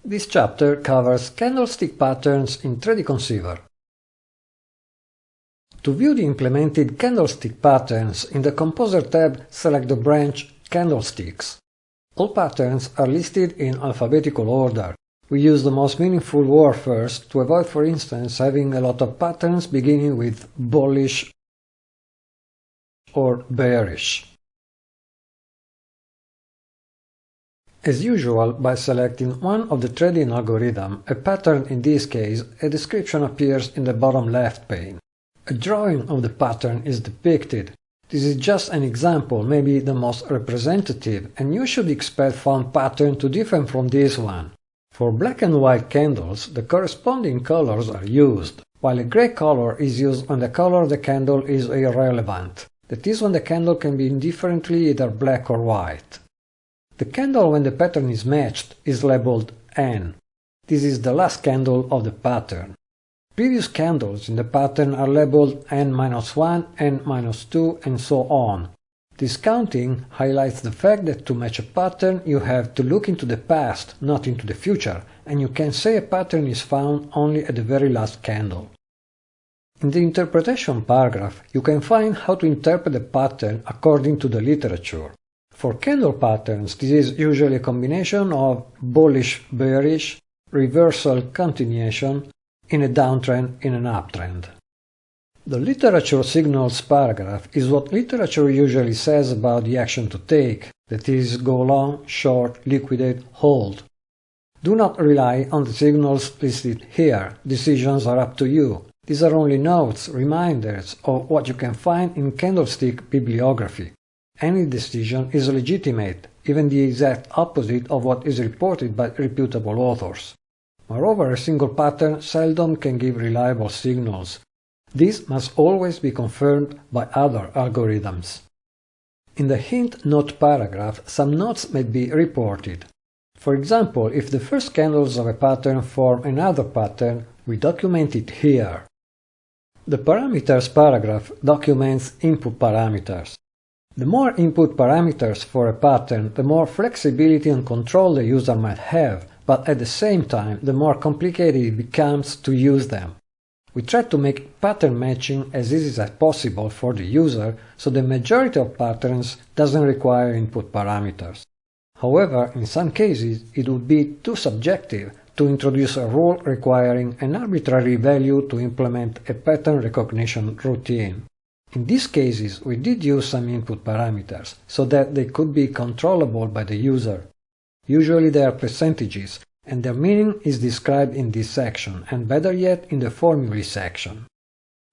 This chapter covers candlestick patterns in Trading Conceiver. To view the implemented candlestick patterns, in the Composer tab select the branch Candlesticks. All patterns are listed in alphabetical order. We use the most meaningful word first to avoid, for instance, having a lot of patterns beginning with bullish or bearish. As usual, by selecting one of the trading algorithm, a pattern, in this case, a description appears in the bottom left pane. A drawing of the pattern is depicted. This is just an example, maybe the most representative, and you should expect font pattern to differ from this one. For black and white candles, the corresponding colors are used, while a gray color is used when the color of the candle is irrelevant. That is, when the candle can be indifferently either black or white. The candle when the pattern is matched is labeled N. This is the last candle of the pattern. Previous candles in the pattern are labeled N-1, N-2, and so on. This counting highlights the fact that to match a pattern you have to look into the past, not into the future, and you can say a pattern is found only at the very last candle. In the interpretation paragraph, you can find how to interpret a pattern according to the literature. For candle patterns, this is usually a combination of bullish-bearish, reversal-continuation, in a downtrend, in an uptrend. The literature signals paragraph is what literature usually says about the action to take, that is, go long, short, liquidate, hold. Do not rely on the signals listed here, decisions are up to you. These are only notes, reminders of what you can find in candlestick bibliography. Any decision is legitimate, even the exact opposite of what is reported by reputable authors. Moreover, a single pattern seldom can give reliable signals. This must always be confirmed by other algorithms. In the hint note paragraph, some notes may be reported. For example, if the first candles of a pattern form another pattern, we document it here. The parameters paragraph documents input parameters. The more input parameters for a pattern, the more flexibility and control the user might have, but at the same time, the more complicated it becomes to use them. We try to make pattern matching as easy as possible for the user, so the majority of patterns doesn't require input parameters. However, in some cases, it would be too subjective to introduce a rule requiring an arbitrary value to implement a pattern recognition routine. In these cases, we did use some input parameters, so that they could be controllable by the user. Usually they are percentages, and their meaning is described in this section, and better yet in the formulae section.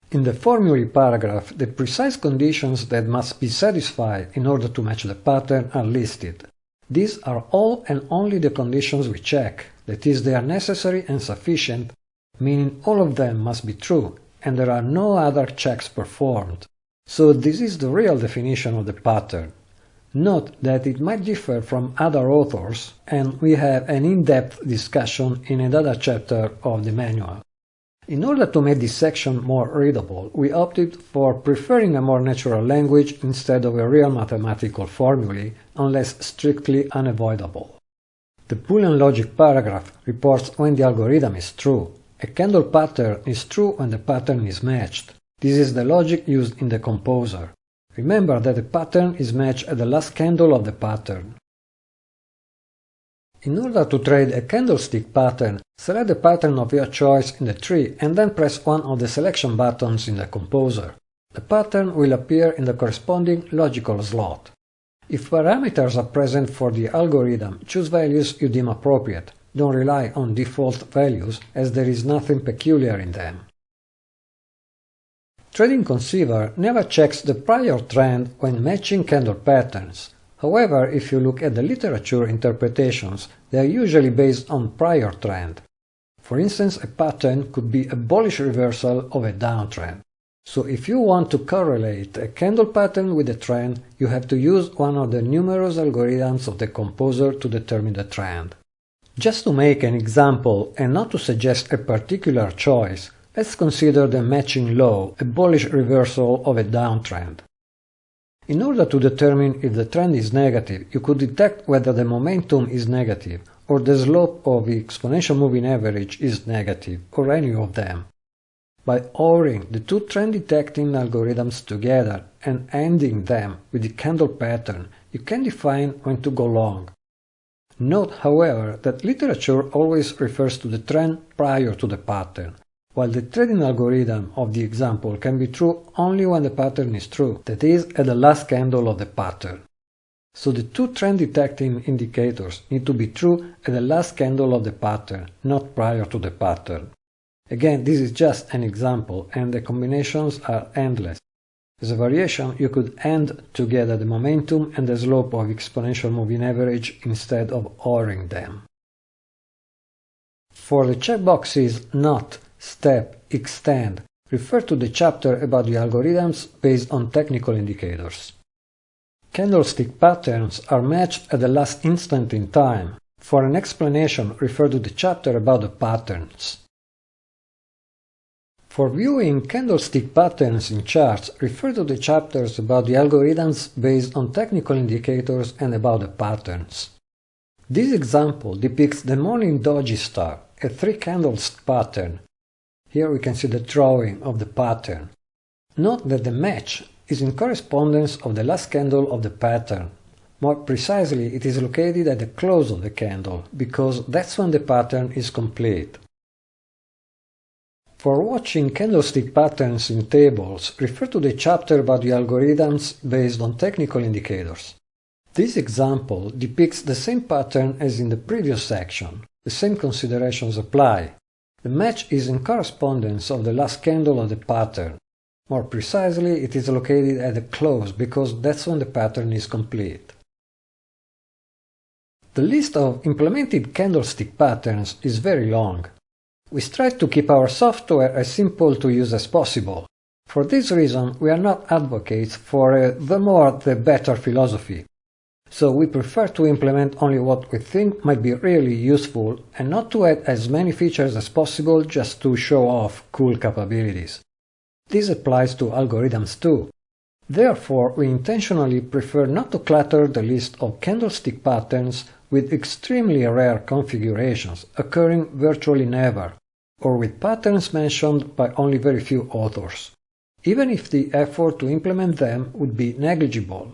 In the formulae paragraph, the precise conditions that must be satisfied in order to match the pattern are listed. These are all and only the conditions we check, that is, they are necessary and sufficient, meaning all of them must be true, and there are no other checks performed. So this is the real definition of the pattern. Note that it might differ from other authors, and we have an in-depth discussion in another chapter of the manual. In order to make this section more readable, we opted for preferring a more natural language instead of a real mathematical formulae, unless strictly unavoidable. The Boolean logic paragraph reports when the algorithm is true. A candle pattern is true when the pattern is matched. This is the logic used in the Composer. Remember that the pattern is matched at the last candle of the pattern. In order to trade a candlestick pattern, select the pattern of your choice in the tree and then press one of the selection buttons in the Composer. The pattern will appear in the corresponding logical slot. If parameters are present for the algorithm, choose values you deem appropriate. Don't rely on default values, as there is nothing peculiar in them. Trading Conceiver never checks the prior trend when matching candle patterns. However, if you look at the literature interpretations, they are usually based on prior trend. For instance, a pattern could be a bullish reversal of a downtrend. So if you want to correlate a candle pattern with a trend, you have to use one of the numerous algorithms of the Composer to determine the trend. Just to make an example and not to suggest a particular choice, let's consider the matching low, a bullish reversal of a downtrend. In order to determine if the trend is negative, you could detect whether the momentum is negative, or the slope of the exponential moving average is negative, or any of them. By ORing the two trend detecting algorithms together and ending them with the candle pattern, you can define when to go long. Note, however, that literature always refers to the trend prior to the pattern, while the trading algorithm of the example can be true only when the pattern is true, that is, at the last candle of the pattern. So the two trend detecting indicators need to be true at the last candle of the pattern, not prior to the pattern. Again, this is just an example, and the combinations are endless. As a variation, you could end together the momentum and the slope of exponential moving average instead of ORing them. For the checkboxes Not, Step, Extend, refer to the chapter about the algorithms based on technical indicators. Candlestick patterns are matched at the last instant in time. For an explanation, refer to the chapter about the patterns. For viewing candlestick patterns in charts, refer to the chapters about the algorithms based on technical indicators and about the patterns. This example depicts the morning doji star, a 3-candlestick pattern. Here we can see the drawing of the pattern. Note that the match is in correspondence of the last candle of the pattern. More precisely, it is located at the close of the candle, because that's when the pattern is complete. For watching candlestick patterns in tables, refer to the chapter about the algorithms based on technical indicators. This example depicts the same pattern as in the previous section. The same considerations apply. The match is in correspondence of the last candle of the pattern. More precisely, it is located at the close, because that's when the pattern is complete. The list of implemented candlestick patterns is very long. We strive to keep our software as simple to use as possible. For this reason, we are not advocates for the more the better philosophy. So we prefer to implement only what we think might be really useful and not to add as many features as possible just to show off cool capabilities. This applies to algorithms too. Therefore, we intentionally prefer not to clutter the list of candlestick patterns with extremely rare configurations occurring virtually never, or with patterns mentioned by only very few authors, even if the effort to implement them would be negligible.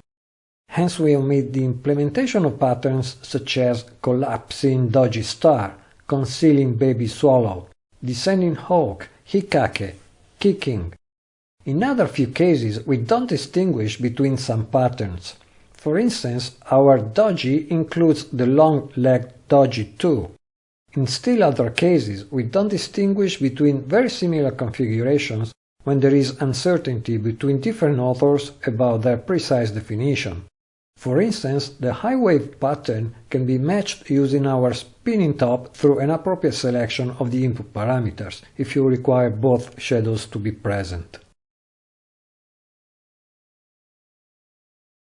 Hence we omit the implementation of patterns such as collapsing doji star, concealing baby swallow, descending hawk, hikake, kicking. In other few cases we don't distinguish between some patterns. For instance, our doji includes the long-legged doji too. In still other cases, we don't distinguish between very similar configurations when there is uncertainty between different authors about their precise definition. For instance, the high wave pattern can be matched using our spinning top through an appropriate selection of the input parameters, if you require both shadows to be present.